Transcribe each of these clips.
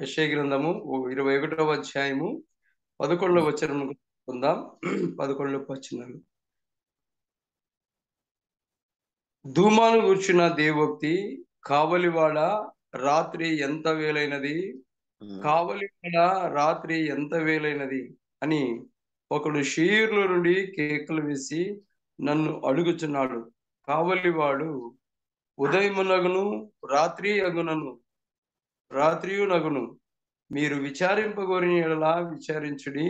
యెషయా గ్రంథము 21వ అధ్యాయము 11వ వచనం పొందాం. 11వ వచనాలు. ధూమాను గూర్చిన దేవోక్తి, కావలివాడ రాత్రి ఎంత వేలైనది, కావలివాడ రాత్రి ఎంత వేలైనది అని ఒకడు షీర్ల నుండి కేకలు వేసి నన్ను అడుగుచున్నాడు. కావలివాడు ఉదయమునగును రాత్రియునగును మీరు విచారింపగోరిన యెడల విచారించుడి,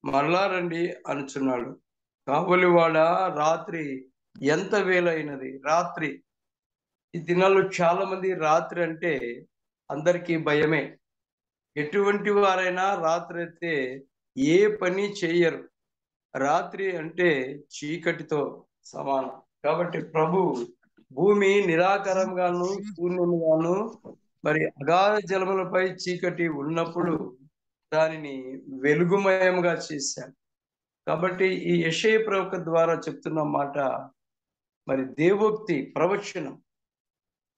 మరలా రండి అనుచున్నాడు. కావలివాడ రాత్రి ఎంత వేలైనది. రాత్రి ఈ దినాల్లో చాలా మంది రాత్రి అంటే అందరికీ భయమే. ఎటువంటి వారైనా రాత్రి అయితే ఏ పని చేయరు. రాత్రి అంటే చీకటితో సమానం. కాబట్టి ప్రభు భూమి నిరాకారంగాను శూన్యముగాను మరి అగాధ జలములపై చీకటి ఉన్నప్పుడు దానిని వెలుగుమయంగా చేశాడు. కాబట్టి ఈ యెషయా ప్రవక్త ద్వారా చెప్తున్న మాట మరి దేవోక్తి ప్రవచనం.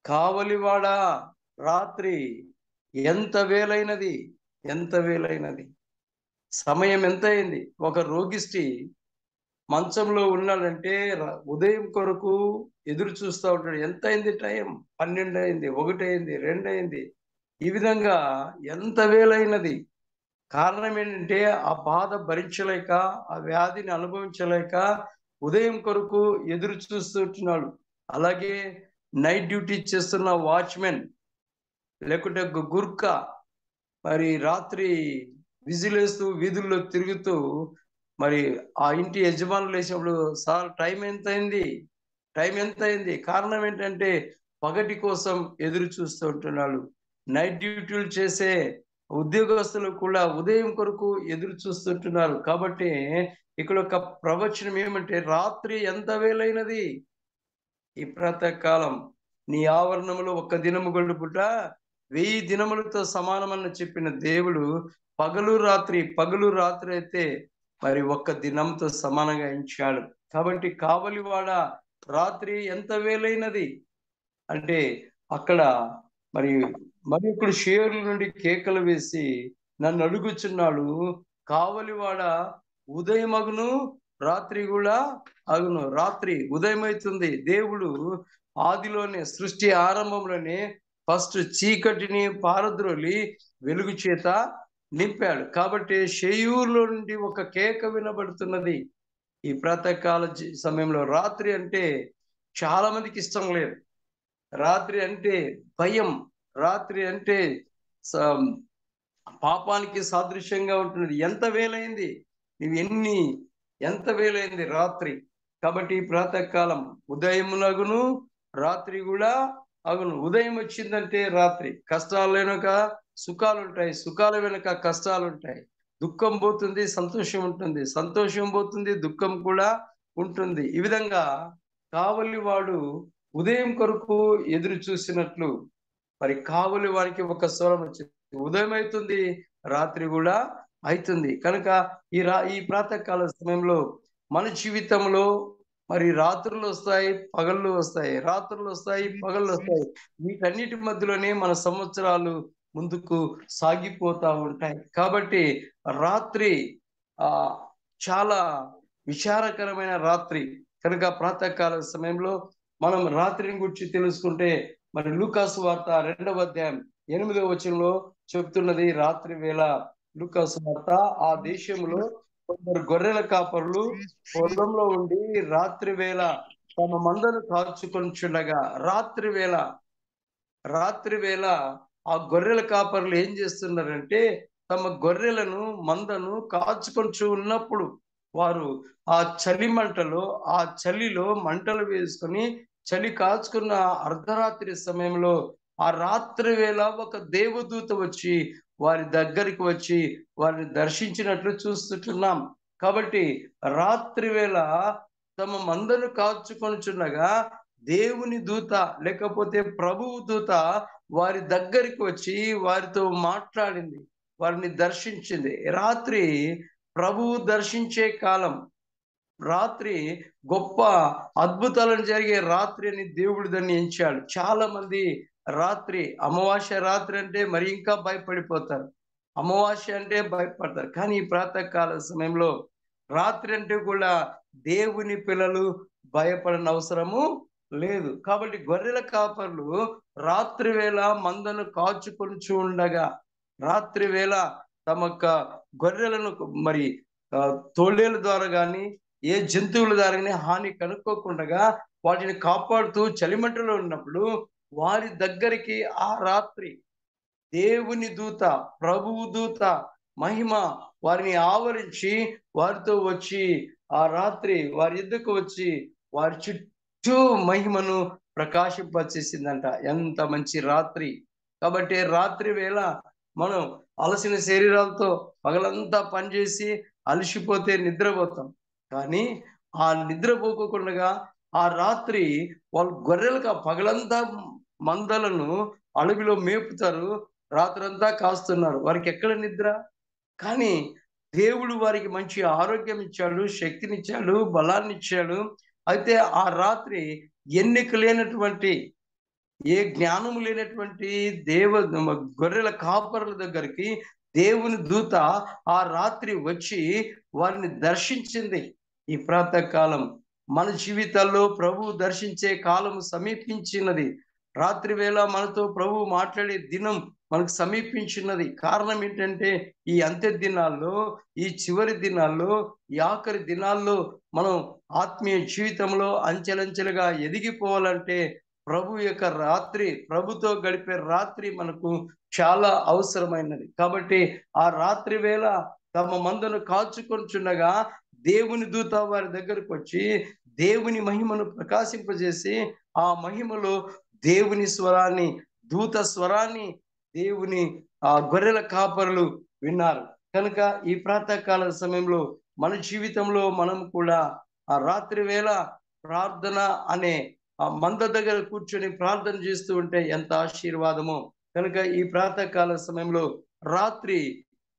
కావలివాడ రాత్రి ఎంత వేలైనది, ఎంత వేలైనది. సమయం ఎంత అయింది. ఒక రోగిష్టి మంచంలో ఉన్నాడంటే ఉదయం కొరకు ఎదురు చూస్తూ ఉంటాడు. ఎంత అయింది టైం? 12 అయింది, 1 అయింది, 2 అయింది. ఈ విధంగా ఎంత వేలైనది. కారణం ఏంటంటే ఆ బాధ భరించలేక, ఆ వ్యాధిని అనుభవించలేక ఉదయం కొరకు ఎదురు చూస్తుంటున్నాడు. అలాగే నైట్ డ్యూటీ చేస్తున్న వాచ్మెన్ లేకుంటే గుర్కా మరి రాత్రి విజిలేస్తూ వీధుల్లో తిరుగుతూ మరి ఆ ఇంటి యజమానులు వేసినప్పుడు సార్ టైం ఎంత అయింది. కారణం ఏంటంటే పగటి కోసం ఎదురు చూస్తూ ఉంటున్నాడు. నైట్ డ్యూటీలు చేసే ఉద్యోగస్తులు కూడా ఉదయం కొరకు ఎదురు చూస్తుంటున్నారు. కాబట్టి ఇక్కడ ఒక ప్రవచనం ఏమంటే రాత్రి ఎంత వేలైనది. ఈ ప్రాతకాలం నీ ఆవరణములో 1 దినము గడుపుట 1000 దినములతో సమానమని చెప్పిన దేవుడు పగలు రాత్రి అయితే మరి 1 దినంతో సమానంగా ఎంచాడు. కాబట్టి కావలివాడ రాత్రి ఎంత వేలైనది అంటే అక్కడ మరి ఒకడు షేర్ల నుండి కేకలు వేసి నన్ను అడుగుచున్నాడు. కావలివాడ ఉదయమగును రాత్రి కూడా అగును. రాత్రి ఉదయం అవుతుంది. దేవుడు ఆదిలోనే సృష్టి ఆరంభంలోనే ఫస్ట్ చీకటిని పారద్రోలి వెలుగు చేత నింపాడు. కాబట్టి షేయూర్లో నుండి ఒక కేక వినబడుతున్నది. ఈ ప్రాతకాల సమయంలో రాత్రి అంటే చాలా మందికి ఇష్టం లేదు. రాత్రి అంటే భయం. రాత్రి అంటే పాపానికి సాదృశ్యంగా ఉంటున్నది. ఎంత వేలైంది ఎంత వేలైంది రాత్రి. కాబట్టి ఈ ప్రాతకాలం ఉదయమునగును రాత్రి కూడా అగును. ఉదయం వచ్చిందంటే రాత్రి. కష్టాలు వెనుక సుఖాలు ఉంటాయి, సుఖాల వెనుక కష్టాలు ఉంటాయి. దుఃఖం పోతుంది, సంతోషం ఉంటుంది, సంతోషం పోతుంది, దుఃఖం కూడా ఉంటుంది. ఈ విధంగా కావలివాడు ఉదయం కొరకు ఎదురు చూసినట్లు మరి కావలి వారికి ఒక స్వరం వచ్చింది. ఉదయం అవుతుంది, రాత్రి కూడా అవుతుంది. కనుక ఈ ప్రాతకాల సమయంలో మన జీవితంలో మరి రాత్రులు వస్తాయి, పగళ్ళు వస్తాయి, రాత్రులు వస్తాయి, పగళ్ళు వస్తాయి. వీటన్నిటి మధ్యలోనే మన సంవత్సరాలు ముందుకు సాగిపోతా ఉంటాయి. కాబట్టి రాత్రి చాలా విచారకరమైన రాత్రి. కనుక ప్రాతకాల సమయంలో మనం రాత్రిని గురించి తెలుసుకుంటే మరి లూకాసు వార్త 2వ అధ్యాయం 8వ వచనంలో చెప్తున్నది. రాత్రి వేళ లూకాసు వార్త ఆ దేశంలో కొందరు గొర్రెల కాపరులు పొలంలో ఉండి రాత్రి వేళ తమ మందను కాచుకొనిచుండగా రాత్రి వేళ ఆ గొర్రెల కాపరులు ఏం చేస్తున్నారంటే తమ గొర్రెలను మందను కాచుకొనిచు ఉన్నప్పుడు వారు ఆ చలిలో మంటలు వేసుకొని చలి కాచుకున్న అర్ధరాత్రి సమయంలో ఆ రాత్రి వేళ ఒక దేవదూత వచ్చి వారి దగ్గరికి వచ్చి వారిని దర్శించినట్లు చూస్తుంటున్నాం. కాబట్టి రాత్రి వేళ తమ మందను కాచుకొనిచుండగా దేవుని దూత లేకపోతే ప్రభువు దూత వారి దగ్గరికి వచ్చి వారితో మాట్లాడింది, వారిని దర్శించింది. రాత్రి ప్రభువు దర్శించే కాలం. రాత్రి గొప్ప అద్భుతాలను జరిగే రాత్రి అని దేవుడు దాన్ని ఎంచాడు. చాలా మంది రాత్రి, అమావాస్య రాత్రి అంటే మరి ఇంకా భయపడిపోతారు. అమావాస్య అంటే భయపడతారు. కానీ ఈ ప్రాతకాల సమయంలో రాత్రి అంటే కూడా దేవుని పిల్లలు భయపడని అవసరము లేదు. కాబట్టి గొర్రెల కాపర్లు రాత్రి వేళ మందను కాచుకొనుచు ఉండగా, రాత్రి వేళ తమ గొర్రెలను మరి తోడేల ద్వారా కానీ ఏ జంతువుల ద్వారా కానీ హాని కనుక్కోకుండా వాటిని కాపాడుతూ చలిమంటలో ఉన్నప్పుడు వారి దగ్గరికి ఆ రాత్రి దేవుని దూత, ప్రభువు దూత మహిమ వారిని ఆవరించి వారితో వచ్చి ఆ రాత్రి వారి ఎద్దుకు వచ్చి వారి చుట్టూ మహిమను ప్రకాశింపచేసిందంట. ఎంత మంచి రాత్రి! కాబట్టి రాత్రి వేళ మనం అలసిన శరీరాలతో పగలంతా పనిచేసి అలసిపోతే నిద్రపోతాం. కానీ ఆ నిద్రపోకుండా ఆ రాత్రి వాళ్ళు గొర్రెలుగా పగలంతా మందలను అడవిలో మేపుతారు, రాత్రంతా కాస్తున్నారు. వారికి ఎక్కడ నిద్ర? కానీ దేవుడు వారికి మంచి ఆరోగ్యం ఇచ్చాడు, శక్తినిచ్చాడు, బలాన్ని ఇచ్చాడు. అయితే ఆ రాత్రి ఎన్నిక లేనటువంటి, ఏ జ్ఞానము లేనటువంటి గొర్రెల కాపరుల దగ్గరికి దేవుని దూత ఆ రాత్రి వచ్చి వారిని దర్శించింది. ఈ ప్రాతకాలం మన జీవితాల్లో ప్రభువు దర్శించే కాలం సమీపించినది. రాత్రి వేళ మనతో ప్రభువు మాట్లాడే దినం మనకు సమీపించినది. కారణం ఏంటంటే ఈ అంత్య దినాల్లో, ఈ చివరి దినాల్లో, ఈ ఆఖరి దినాల్లో మనం ఆత్మీయ జీవితంలో అంచెలంచెలుగా ఎదిగిపోవాలంటే ప్రభు యొక్క రాత్రి, ప్రభుతో గడిపే రాత్రి మనకు చాలా అవసరమైనది. కాబట్టి ఆ రాత్రి వేళ తమ మందను కాచుకొనుచుండగా దేవుని దూత వారి దగ్గరకు వచ్చి దేవుని మహిమను ప్రకాశింపజేసి ఆ మహిమలో దేవుని స్వరాన్ని, దూత స్వరాన్ని దేవుని ఆ గొర్రెల కాపరులు విన్నారు. కనుక ఈ ప్రాతకాల సమయంలో మన జీవితంలో మనం కూడా ఆ రాత్రి వేళ ప్రార్థన అనే ఆ మంద దగ్గర కూర్చొని ప్రార్థన చేస్తూ ఉంటే ఎంత ఆశీర్వాదమో. కనుక ఈ ప్రాతకాల సమయంలో రాత్రి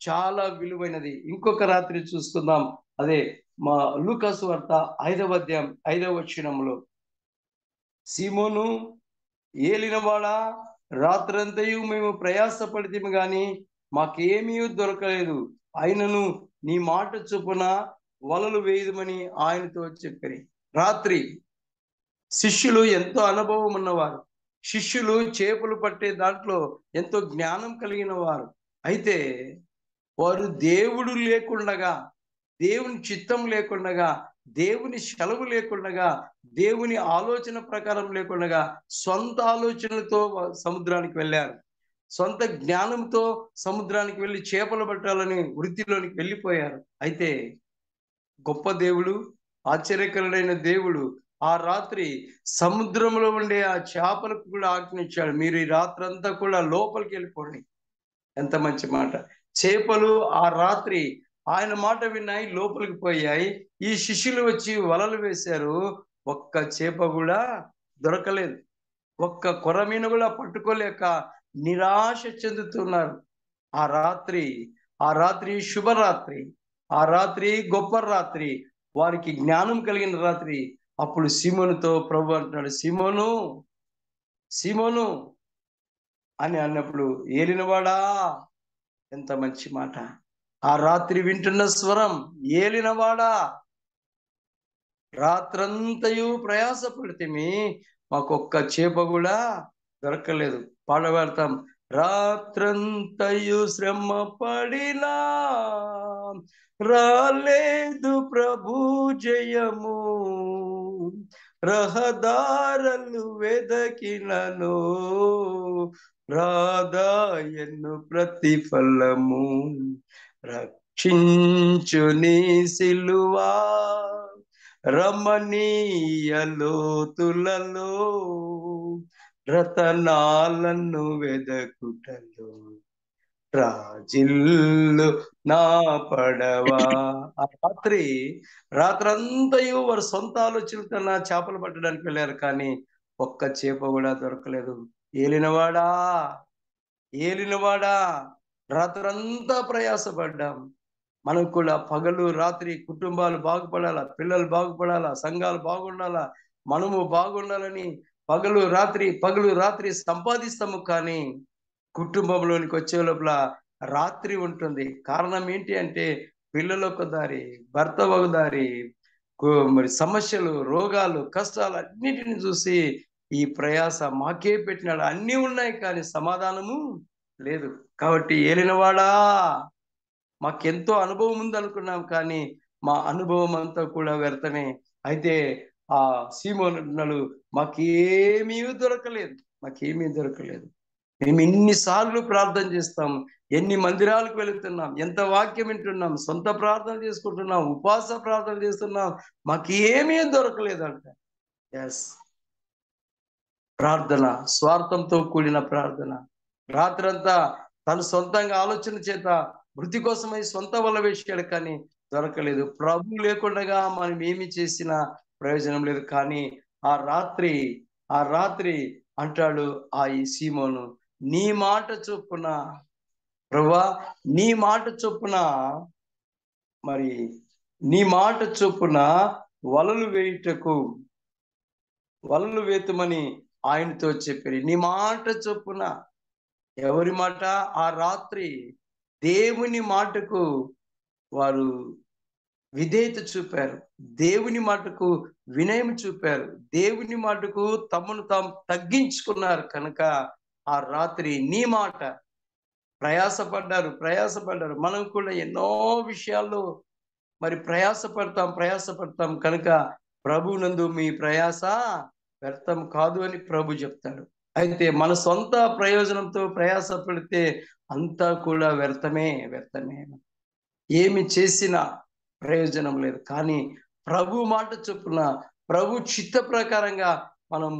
చాలా విలువైనది. ఇంకొక రాత్రి చూసుకుందాం. అదే మా లూకాసు వార్త 5వ అధ్యాయం 5వ వచనంలో, సీమోను ఏలినవాడా, రాత్రంతయు మేము ప్రయాసపడితిమి గాని మాకేమీ దొరకలేదు. అయినను నీ మాట చొప్పున వలలు వేయుదమని ఆయనతో చెప్పిరి. రాత్రి శిష్యులు ఎంతో అనుభవం ఉన్నవారు. శిష్యులు చేపలు పట్టే దాంట్లో ఎంతో జ్ఞానం కలిగిన వారు. అయితే వారు దేవుడు లేకుండగా, దేవుని చిత్తం లేకుండగా, దేవుని సెలవు లేకుండగా, దేవుని ఆలోచన ప్రకారం లేకుండగా సొంత ఆలోచనలతో సముద్రానికి వెళ్ళారు. సొంత జ్ఞానంతో సముద్రానికి వెళ్ళి చేపలు పట్టాలని వృత్తిలోనికి వెళ్ళిపోయారు. అయితే గొప్ప దేవుడు, ఆశ్చర్యకరుడైన దేవుడు ఆ రాత్రి సముద్రంలో ఉండే ఆ చేపలకు కూడా ఆజ్ఞించాడు, మీరు ఈ రాత్రంతా కూడా లోపలికి వెళ్ళిపోండి. ఎంత మంచి మాట! చేపలు ఆ రాత్రి ఆయన మాట విన్నాయి, లోపలికి పోయాయి. ఈ శిష్యులు వచ్చి వలలు వేశారు, ఒక్క చేప కూడా దొరకలేదు. ఒక్క కొరమీను కూడా పట్టుకోలేక నిరాశ చెందుతున్నారు. ఆ రాత్రి శుభరాత్రి, ఆ రాత్రి గొప్ప రాత్రి, వారికి జ్ఞానం కలిగిన రాత్రి. అప్పుడు సీమోనుతో ప్రభు అంటున్నాడు, సీమోను, సీమోను అని అన్నప్పుడు, ఏలినవాడా, ఎంత మంచి మాట! ఆ రాత్రి వింటున్న స్వరం, ఏలినవాడా, రాత్రంతయు ప్రయాసపడితిమి, మాకొక్క చేప కూడా దొరకలేదు. పాడబడతాం, రాత్రంతయు శ్రమ పడినా రాలేదు ప్రభు జయము, రహదారులు వెదకినను రాదాయను ప్రతిఫలము, రక్షించు నీ సిలువా రమణీయ లోతులలో రతనాలను వెదకుటలో రాజిల్లు నా పడవా. ఆ రాత్రంతయు వారు సొంత ఆలోచనలతో చేపలు పట్టడానికి వెళ్ళారు, కానీ ఒక్క చేప కూడా దొరకలేదు. ఏలినవాడా, ఏలినవాడా, రాత్రంతా ప్రయాసపడ్డాం. మనం కూడా పగలు రాత్రి కుటుంబాలు బాగుపడాలా, పిల్లలు బాగుపడాలా, సంఘాలు బాగుండాలా, మనము బాగుండాలని పగలు రాత్రి సంపాదిస్తాము, కానీ కుటుంబంలోనికి వచ్చే లోపల రాత్రి ఉంటుంది. కారణం ఏంటి అంటే పిల్లలు ఒక దారి, భర్త ఒక దారి, మరి సమస్యలు, రోగాలు, కష్టాలు అన్నిటిని చూసి ఈ ప్రయాస మాకే పెట్టినాడు. అన్నీ ఉన్నాయి కానీ సమాధానము లేదు. కాబట్టి ఏలినవాడా, మాకెంతో అనుభవం ఉంది అనుకున్నాం, కానీ మా అనుభవం అంతా కూడా వ్యర్థమే. అయితే ఆ సీమోనుడు మాకేమీ దొరకలేదు. మేము ఎన్నిసార్లు ప్రార్థన చేస్తాం, ఎన్ని మందిరాలకు వెళుతున్నాం, ఎంత వాక్యం వింటున్నాం, సొంత ప్రార్థన చేసుకుంటున్నాం, ఉపవాస ప్రార్థన చేస్తున్నాం, మాకేమీ దొరకలేదంట. ఎస్, ప్రార్థన స్వార్థంతో కూడిన ప్రార్థన. రాత్రంతా తను సొంతంగా ఆలోచన చేత వృత్తి కోసమై సొంత వల్ల వేసాడు, కానీ దొరకలేదు. ప్రభు లేకుండా మనం ఏమి చేసినా ప్రయోజనం లేదు. కానీ ఆ రాత్రి అంటాడు ఈ సీమోను, నీ మాట చొప్పున ప్రభువా, నీ మాట చొప్పున వలలు వేతుమని ఆయనతో చెప్పారు. నీ మాట చొప్పున. ఎవరి మాట? ఆ రాత్రి దేవుని మాటకు వారు విధేయత చూపారు, దేవుని మాటకు వినయం చూపారు, దేవుని మాటకు తమను తాము తగ్గించుకున్నారు. కనుక ఆ రాత్రి నీ మాట ప్రయాసపడ్డారు. మనం కూడా ఎన్నో విషయాల్లో మరి ప్రయాసపడతాం. కనుక ప్రభునందు మీ ప్రయాస వ్యర్థం కాదు అని ప్రభు చెప్తాడు. అయితే మన సొంత ప్రయోజనంతో ప్రయాస పడితే అంతా కూడా వ్యర్థమే. ఏమి చేసినా ప్రయోజనం లేదు. కానీ ప్రభు మాట చొప్పున, ప్రభు చిత్త ప్రకారంగా మనం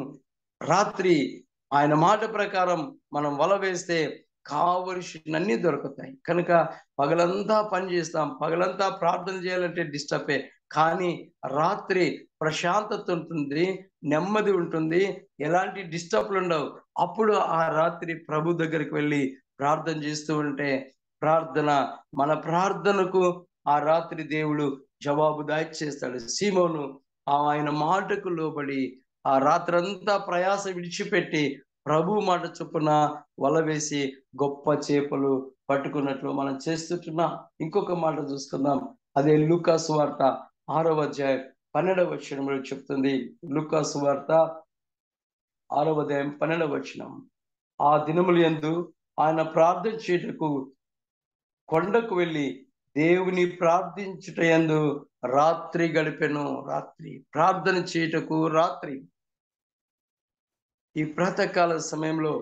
రాత్రి ఆయన మాట ప్రకారం మనం వల వేస్తే కావలసినన్ని దొరుకుతాయి. కనుక పగలంతా పని చేస్తాం, పగలంతా ప్రార్థన చేయాలంటే డిస్టర్బే. కానీ రాత్రి ప్రశాంతత ఉంటుంది, నెమ్మది ఉంటుంది, ఎలాంటి డిస్టర్బ్లు ఉండవు. అప్పుడు ఆ రాత్రి ప్రభు దగ్గరికి వెళ్ళి ప్రార్థన చేస్తూ ఉంటే మన ప్రార్థనకు ఆ రాత్రి దేవుడు జవాబు దాయిచేస్తాడు. సీమోను ఆయన మాటకు లోబడి ఆ రాత్రంతా ప్రయాస విడిచిపెట్టి ప్రభు మాట చొప్పున వల వేసి గొప్ప చేపలు పట్టుకున్నట్లు మనం చేస్తుంటున్నాం. ఇంకొక మాట చూసుకుందాం. అదే లూకా సువార్త 6వ అధ్యాయం 12వ వచనంలో చెప్తుంది. లూకా సువార్త 6వ అధ్యాయం 12వ వచనం. ఆ దినములు యందు ఆయన ప్రార్థన చేయుటకు కొండకు వెళ్ళి దేవుని ప్రార్థించుట యందు రాత్రి గడిపెను. ప్రార్థన చేయుటకు రాత్రి. ఈ ప్రాతకాల సమయంలో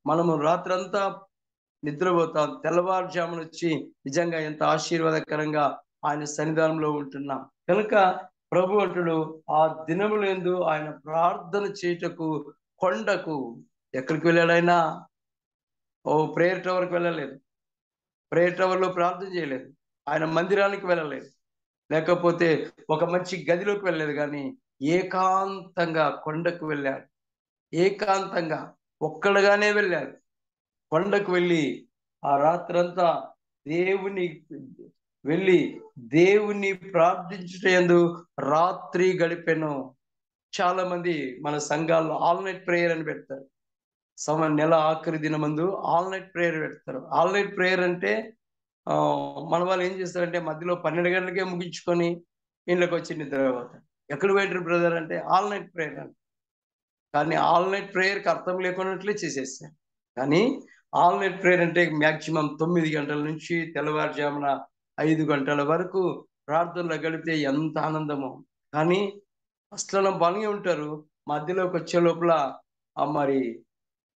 మనము రాత్రంతా నిద్రపోతాం, తెల్లవారుజామున వచ్చి నిజంగా ఎంత ఆశీర్వాదకరంగా ఆయన సన్నిధానంలో ఉంటున్నాం. కనుక ప్రభు అంటుడు, ఆ దినములందు ఆయన ప్రార్థన చేయుటకు కొండకు. ఎక్కడికి వెళ్ళాడు ఆయన? ప్రేయర్ టవర్కి వెళ్ళలేదు, ప్రేయర్ టవర్లో ప్రార్థన చేయలేదు, ఆయన మందిరానికి వెళ్ళలేదు, లేకపోతే ఒక మంచి గదిలోకి వెళ్ళలేదు, కానీ ఏకాంతంగా కొండకు వెళ్ళాడు. ఏకాంతంగా ఒక్కడుగానే వెళ్ళాడు. కొండకు వెళ్ళి ఆ రాత్రంతా దేవుని ప్రార్థించుట యందు రాత్రి గడిపెను. చాలా మంది మన సంఘాల్లో ఆల్ నైట్ ప్రేయర్ అని పెడతారు. నెల ఆఖరి దినమందు ఆల్ నైట్ ప్రేయర్ పెడతారు. ఆల్ నైట్ ప్రేయర్ అంటే మన వాళ్ళు ఏం చేస్తారంటే మధ్యలో 12 గంటలకే ముగించుకొని ఇంట్లోకి వచ్చి నిద్రపోతారు. ఎక్కడ పోయింటారు బ్రదర్ అంటే ఆల్ నైట్ ప్రేయర్ అని. కానీ ఆల్ నైట్ ప్రేయర్కి అర్థం లేకున్నట్లే చేసేస్తారు. కానీ ఆల్ నైట్ ప్రేయర్ అంటే మ్యాక్సిమం 9 గంటల నుంచి తెల్లవారుజామున 5 గంటల వరకు ప్రార్థనలో గడిపితే ఎంత ఆనందమో. కానీ అసలు బాగానే ఉంటారు, మధ్యలోకి వచ్చే లోపల మరి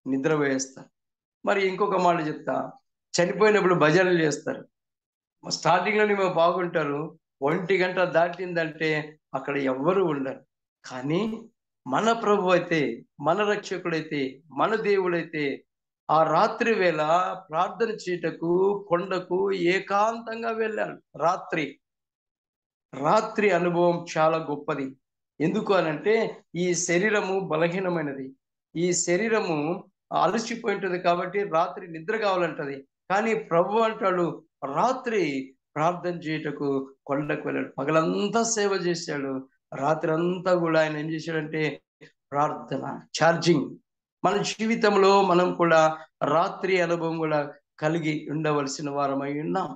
నిద్ర వేస్తారు. మరి ఇంకొక మాట చెప్తా, చనిపోయినప్పుడు భజనలు చేస్తారు. స్టార్టింగ్లోనే మేము బాగుంటారు, 1 గంట దాటిందంటే అక్కడ ఎవ్వరు ఉండరు. కానీ మన ప్రభు అయితే, మన రక్షకుడైతే, మన దేవుడైతే ఆ రాత్రి వేళ ప్రార్థన చేయుటకు కొండకు ఏకాంతంగా వెళ్ళాడు. రాత్రి అనుభవం చాలా గొప్పది. ఎందుకు అనంటే ఈ శరీరము బలహీనమైనది, ఈ శరీరము అలసిపోయి ఉంటుంది, కాబట్టి రాత్రి నిద్ర కావాలంటది. కానీ ప్రభు అంటాడు, రాత్రి ప్రార్థన చేయుటకు కొండకు వెళ్ళాడు. పగలంతా సేవ చేశాడు, రాత్రి అంతా కూడా ఆయన ఏం చేశాడంటే ప్రార్థన ఛార్జింగ్. మన జీవితంలో మనం కూడా రాత్రి అనుభవం కూడా కలిగి ఉండవలసిన వారమై ఉన్నాం.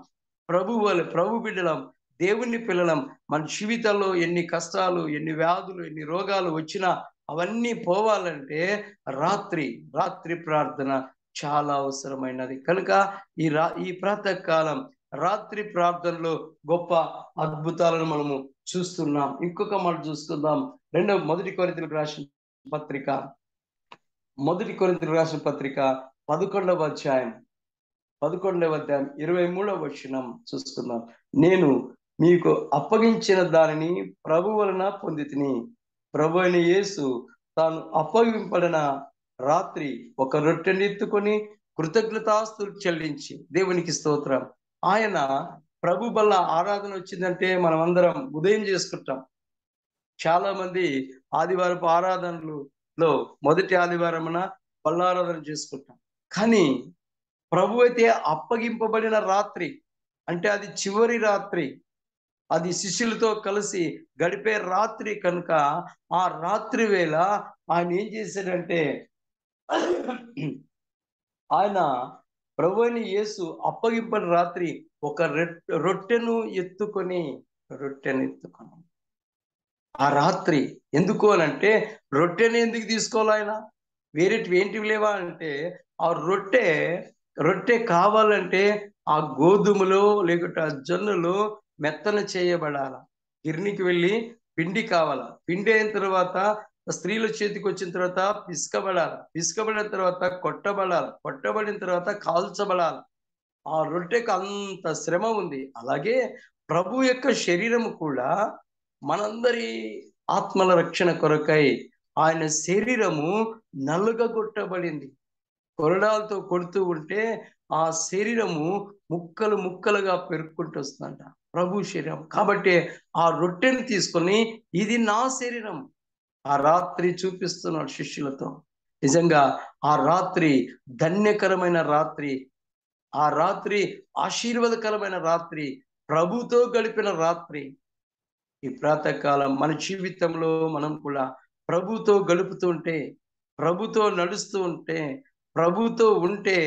ప్రభు బిడ్డలం, దేవుని పిల్లలం. మన జీవితంలో ఎన్ని కష్టాలు, ఎన్ని వ్యాధులు, ఎన్ని రోగాలు వచ్చినా అవన్నీ పోవాలంటే రాత్రి ప్రార్థన చాలా అవసరమైనది. కనుక ఈ ప్రాతకాలం రాత్రి ప్రార్థనలో గొప్ప అద్భుతాలను మనము చూస్తున్నాం. ఇంకొక మాట చూసుకుందాం. మొదటి కొరింథీయులకు రాసిన పత్రిక 11వ అధ్యాయం 23వ వచనం చూసుకుందాం. నేను మీకు అప్పగించిన దానిని ప్రభు వలన పొందితిని. ప్రభు అయిన యేసు తాను అప్పగింపడిన రాత్రి ఒక రొట్టెని ఎత్తుకొని కృతజ్ఞతాస్తులు చెల్లించి, దేవునికి స్తోత్రం. ఆయన ప్రభు వల్ల ఆరాధన వచ్చిందంటే మనం అందరం ఉదయం చేసుకుంటాం. చాలా మంది ఆదివారపు ఆరాధనలో మొదటి ఆదివారమున బల్లారాధన చేసుకుంటాం. కానీ ప్రభు అయితే అప్పగింపబడిన రాత్రి అంటే అది చివరి రాత్రి, అది శిష్యులతో కలిసి గడిపే రాత్రి కనుక ఆ రాత్రి వేళ ఆయన ఏం చేశాడంటే ఆయన ప్రభు అయిన యేసు అప్పగింపని రాత్రి ఒక రొట్టెను ఎత్తుకొని ఆ రాత్రి ఎందుకు అని అంటే రొట్టెని ఎందుకు తీసుకోవాలి ఆయన? ఏంటివి లేవా అంటే ఆ రొట్టె కావాలంటే ఆ గోధుమలో లేకుంటే ఆ జొన్నలు మెత్తన చేయబడాల. గిర్నికి వెళ్ళి పిండి కావాల. పిండి అయిన తర్వాత స్త్రీల చేతికి వచ్చిన తర్వాత పిసుకబడిన తర్వాత కొట్టబడిన తర్వాత కాల్చబడాలి. ఆ రొట్టెకు అంత శ్రమ ఉంది. అలాగే ప్రభు యొక్క శరీరము కూడా మనందరి ఆత్మల రక్షణ కొరకై ఆయన శరీరము నలుగగొట్టబడింది. కొరడాలతో కొడుతూ ఉంటే ఆ శరీరము ముక్కలుగా పెరుక్కుంటూ వస్తుందంట ప్రభు శరీరం. కాబట్టి ఆ రొట్టెని తీసుకొని ఇది నా శరీరం ఆ రాత్రి చూపిస్తున్నాడు శిష్యులతో. నిజంగా ఆ రాత్రి ధన్యకరమైన రాత్రి, ఆ రాత్రి ఆశీర్వాదకరమైన రాత్రి, ప్రభుతో గడిపిన రాత్రి. ఈ ప్రాతకాలం మన జీవితంలో మనం కూడా ప్రభుతో గడుపుతుంటే, ప్రభుతో నడుస్తూ ఉంటే, ప్రభుతో ఉంటే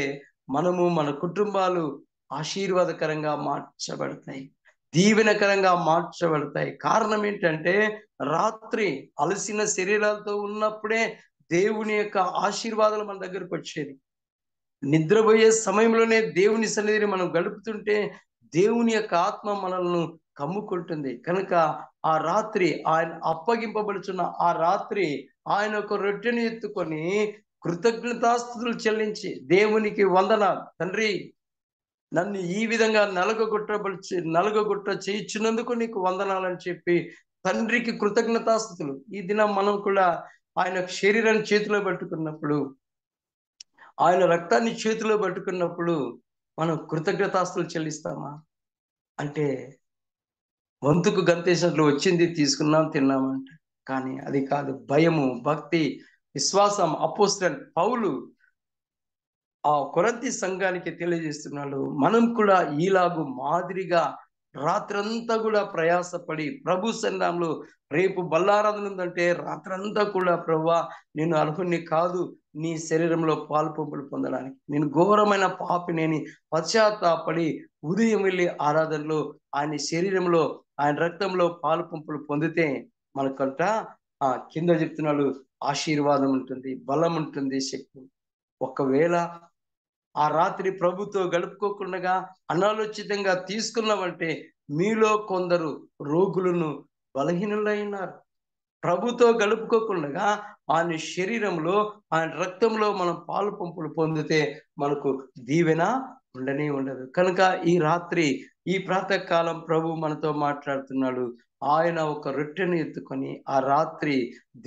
మనము మన కుటుంబాలు ఆశీర్వాదకరంగా మార్చబడతాయి, దీవెనకరంగా మార్చబడతాయి. కారణం ఏంటంటే రాత్రి అలసిన శరీరాలతో ఉన్నప్పుడే దేవుని యొక్క ఆశీర్వాదాలు మన దగ్గరకు వచ్చేది. నిద్రపోయే సమయంలోనే దేవుని సన్నిధిని మనం గడుపుతుంటే దేవుని యొక్క ఆత్మ మనల్ని కమ్ముకుంటుంది. కనుక ఆ రాత్రి ఆయన అప్పగింపబడుచున్న ఆ రాత్రి ఆయన ఒక రొట్టెని ఎత్తుకొని కృతజ్ఞతాస్తుతులు చెల్లించి, దేవునికి వందనాలు తండ్రి, నన్ను ఈ విధంగా నలగగొట్ట చేయించినందుకు నీకు వందనాలని చెప్పి తండ్రికి కృతజ్ఞతాస్తుతులు. ఈ దినం మనం కూడా ఆయన శరీరాన్ని చేతిలో పట్టుకున్నప్పుడు, ఆయన రక్తాన్ని చేతిలో పట్టుకున్నప్పుడు మనం కృతజ్ఞతాస్తులు చెల్లిస్తామా? అంటే వంతుకు గంతేసినట్లు వచ్చింది, తీసుకున్నాం, తిన్నామంట. కానీ అది కాదు. భయము, భక్తి, విశ్వాసం. అపోస్తలుడైన పౌలు ఆ కొరింథీ సంఘానికి తెలియజేస్తున్నాడు. మనం కూడా ఈలాగు మాదిరిగా రాత్రంతా కూడా ప్రయాసపడి ప్రభు సన్నిధానంలో, రేపు బల్లారాధన ఉందంటే రాత్రంతా కూడా ప్రభువా నేను అర్హుణ్ణి కాదు నీ శరీరంలో పాలుపంపులు పొందడానికి, నేను ఘోరమైన పాపినేని పశ్చాత్తాపడి ఉదయం వెళ్ళి ఆరాధనలో ఆయన శరీరంలో ఆయన రక్తంలో పాలుపంపులు పొందితే మనకంట కింద చెప్తున్నాడు ఆశీర్వాదం ఉంటుంది, బలం ఉంటుంది, శక్తి. ఒకవేళ ఆ రాత్రి ప్రభుతో గడుపుకోకుండా అనాలోచితంగా తీసుకున్నామంటే మీలో కొందరు రోగులను బలహీనులైనారు. ప్రభుతో గడుపుకోకుండా ఆయన శరీరంలో ఆయన రక్తంలో మనం పాలు పంపులు పొందితే మనకు దీవెన ఉండనే ఉండదు. కనుక ఈ రాత్రి ఈ ప్రాతకాలం ప్రభు మనతో మాట్లాడుతున్నాడు. ఆయన ఒక రొట్టెను ఎత్తుకొని ఆ రాత్రి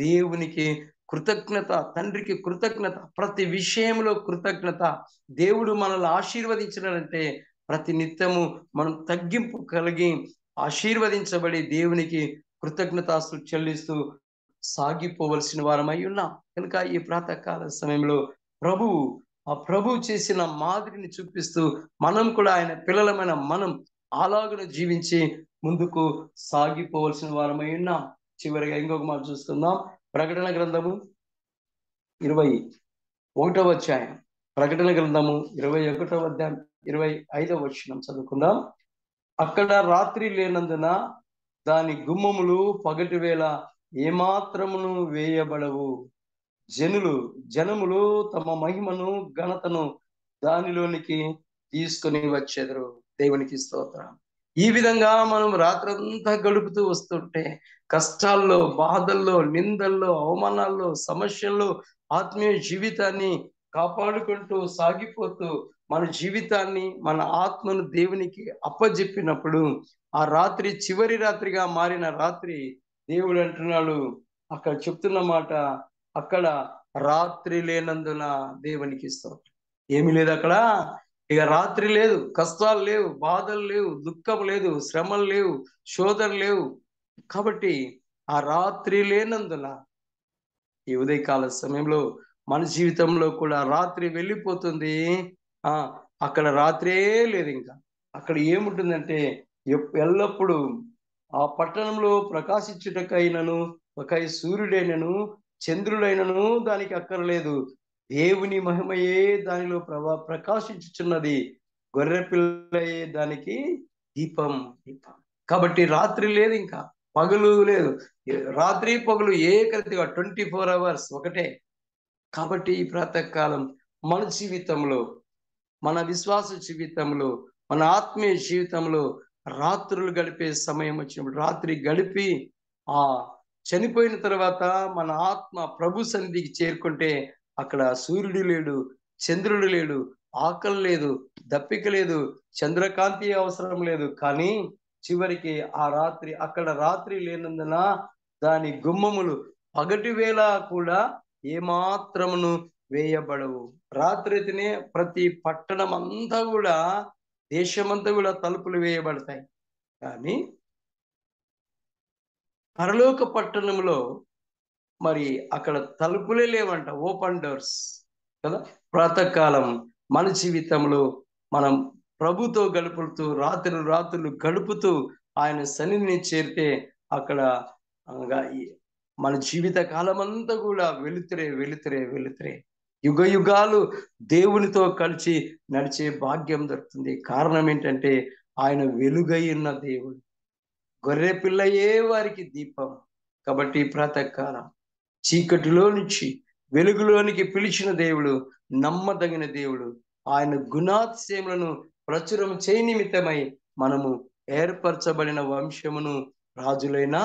దేవునికి కృతజ్ఞత, తండ్రికి కృతజ్ఞత, ప్రతి విషయంలో కృతజ్ఞత. దేవుడు మనల్ని ఆశీర్వదించినాడంటే ప్రతి నిత్యము మనం తగ్గింపు కలిగి ఆశీర్వదించబడి దేవునికి కృతజ్ఞతాస్తులు చెల్లిస్తూ సాగిపోవలసిన వారమై ఉన్నాం. కనుక ఈ ప్రాతకాల సమయంలో ప్రభు చేసిన మాదిరిని చూపిస్తూ మనం కూడా ఆయన పిల్లలమైన మనం అలాగను జీవించి ముందుకు సాగిపోవలసిన వారమై ఉన్నాం. చివరిగా ఇంకొక మాట చూసుకుందాం. ప్రకటన గ్రంథము 21వ అధ్యాయం. ప్రకటన గ్రంథము 21వ అధ్యాయం 25వ వచనం చదువుకుందాం. అక్కడ రాత్రి లేనందున దాని గుమ్మములు పగటి వేళ ఏమాత్రమును వేయబడవు. జనములు తమ మహిమను ఘనతను దానిలోనికి తీసుకొని వచ్చేదరు. దేవునికి స్తోత్రం. ఈ విధంగా మనం రాత్రంతా గడుపుతూ వస్తుంటే కష్టాల్లో, బాధల్లో, నిందల్లో, అవమానాల్లో, సమస్యల్లో ఆత్మీయ జీవితాన్ని కాపాడుకుంటూ సాగిపోతూ మన జీవితాన్ని, మన ఆత్మను దేవునికి అప్పజెప్పినప్పుడు ఆ రాత్రి చివరి రాత్రిగా మారిన రాత్రి దేవుడు అంటున్నాడు, అక్కడ చెప్తున్న మాట, అక్కడ రాత్రి లేనందున దేవునికి స్తోత్రం. ఏమి లేదు అక్కడ. ఇక రాత్రి లేదు, కష్టాలు లేవు, బాధలు లేవు, దుఃఖం లేదు, శ్రమలు లేవు, శోధనలు లేవు. కాబట్టి ఆ రాత్రి లేనందున ఈ ఉదయకాల సమయంలో మన జీవితంలో కూడా రాత్రి వెళ్ళిపోతుంది. అక్కడ రాత్రే లేదు. ఇంకా అక్కడ ఏముంటుందంటే ఎల్లప్పుడూ ఆ పట్టణంలో ప్రకాశించుటకైనను ఒక సూర్యుడైనను చంద్రుడైనను దానికి అక్కర్లేదు. దేవుని మహిమయే దానిలో ప్రకాశించుచున్నది. గొర్రె పిల్లయే దానికి దీపం. కాబట్టి రాత్రి లేదు, ఇంకా పగలు లేదు. రాత్రి పగలు ఏకరీతిగా 24 hours ఒకటే. కాబట్టి ఈ ప్రాతకాలం మన జీవితంలో, మన విశ్వాస జీవితంలో, మన ఆత్మీయ జీవితంలో రాత్రులు గడిపే సమయం వచ్చినప్పుడు రాత్రి గడిపి ఆ చనిపోయిన తర్వాత మన ఆత్మ ప్రభు సన్నిధికి చేరుకుంటే అక్కడ సూర్యుడు లేడు, చంద్రుడు లేడు, ఆకలి లేదు, దప్పిక లేదు, చంద్రకాంతి అవసరం లేదు. కానీ చివరికి ఆ రాత్రి అక్కడ రాత్రి లేనందున దాని గుమ్మములు పగటి వేళ కూడా ఏమాత్రమును వేయబడవు. రాత్రినే ప్రతి పట్టణం అంతా కూడా, దేశమంతా కూడా తలుపులు వేయబడతాయి. కానీ పరలోక పట్టణంలో మరి అక్కడ తలుపులే లేవంట, ఓపెన్ డోర్స్ కదా. ప్రాతకాలం మన జీవితంలో మనం ప్రభుతో గడుపుతూ రాత్రులు గడుపుతూ ఆయన సన్నిధిని చేరితే అక్కడ మన జీవిత కాలం అంతా కూడా వెలుతురే యుగ యుగాలు దేవునితో కలిసి నడిచే భాగ్యం దొరుకుతుంది. కారణం ఏంటంటే ఆయన వెలుగై ఉన్న దేవుడు, గొర్రె పిల్లయే వారికి దీపం. కాబట్టి ప్రాతకాలం చీకటిలో నుంచి వెలుగులోనికి పిలిచిన దేవుడు, నమ్మదగిన దేవుడు. ఆయన గుణాతిశయములను ప్రచురం చేయ నిమిత్తమై మనము ఏర్పరచబడిన వంశమును, రాజులైన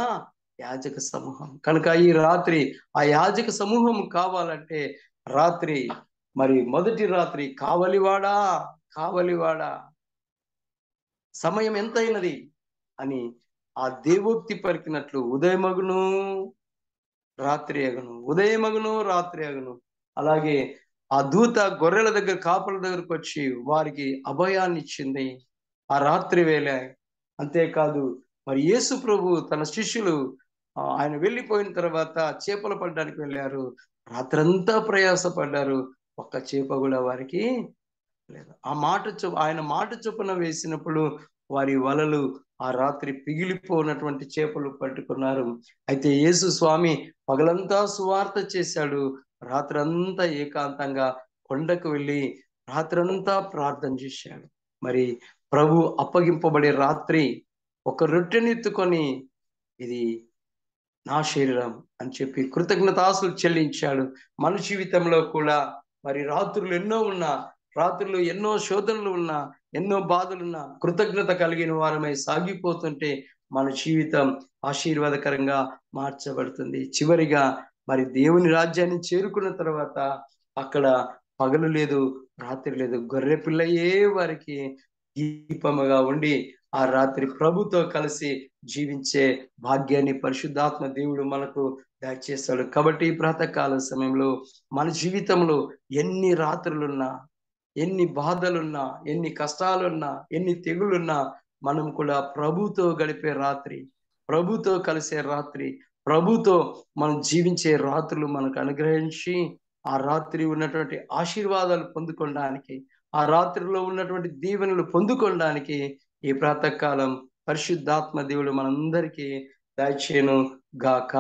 యాజక సమూహం. కనుక ఈ రాత్రి ఆ యాజక సమూహం కావాలంటే రాత్రి మరి మొదటి రాత్రి కావలివాడా సమయం ఎంతైనది అని ఆ దేవోక్తి పలికినట్లు ఉదయమగును రాత్రి అగును, ఉదయమగును రాత్రి అగును. అలాగే ఆ దూత గొర్రెల దగ్గర, కాపల దగ్గరకు వచ్చి వారికి అభయాన్ని ఇచ్చింది ఆ రాత్రి వేళ. అంతేకాదు మరి యేసు ప్రభు తన శిష్యులు ఆయన వెళ్ళిపోయిన తర్వాత చేపలు పడడానికి వెళ్ళారు. రాత్రంతా ప్రయాసపడ్డారు, ఒక్క చేప కూడా వారికి లేదు. ఆయన మాట చొప్పున వేసినప్పుడు వారి వలలు ఆ రాత్రి పిగిలిపోయినటువంటి చేపలు పట్టుకున్నారు. అయితే యేసు స్వామి పగలంతా సువార్త చేశాడు, రాత్రంతా ఏకాంతంగా కొండకు వెళ్ళి రాత్రంతా ప్రార్థన చేశాడు. మరి ప్రభు అప్పగింపబడే రాత్రి ఒక రొట్టెనెత్తుకొని ఇది నా శరీరం అని చెప్పి కృతజ్ఞతాస్తులు చెల్లించాడు. మన జీవితంలో కూడా మరి రాత్రులు ఎన్నో ఉన్నా, రాత్రులు ఎన్నో శోధనలు ఉన్నా, ఎన్నో బాధలున్నా కృతజ్ఞత కలిగిన వారమై సాగిపోతుంటే మన జీవితం ఆశీర్వాదకరంగా మార్చబడుతుంది. చివరిగా మరి దేవుని రాజ్యాన్ని చేరుకున్న తర్వాత అక్కడ పగలు లేదు, రాత్రి లేదు, గొర్రె పిల్లయే వారికి దీపముగా ఉండి ఆ రాత్రి ప్రభుతో కలిసి జీవించే భాగ్యాన్ని పరిశుద్ధాత్మ దేవుడు మనకు దయచేస్తాడు. కాబట్టి ఈ ప్రాతకాల సమయంలో మన జీవితంలో ఎన్ని రాత్రులున్నా, ఎన్ని బాధలున్నా, ఎన్ని కష్టాలున్నా, ఎన్ని తెగులున్నా మనం కూడా ప్రభుతో గడిపే రాత్రి, ప్రభుతో కలిసే రాత్రి, ప్రభుతో మనం జీవించే రాత్రులు మనకు అనుగ్రహించి ఆ రాత్రి ఉన్నటువంటి ఆశీర్వాదాలు పొందుకోవడానికి, ఆ రాత్రిలో ఉన్నటువంటి దీవెనలు పొందుకోవడానికి ఈ ప్రాతకాలం పరిశుద్ధాత్మ దేవుడు మనందరికీ దయచేయును గాక.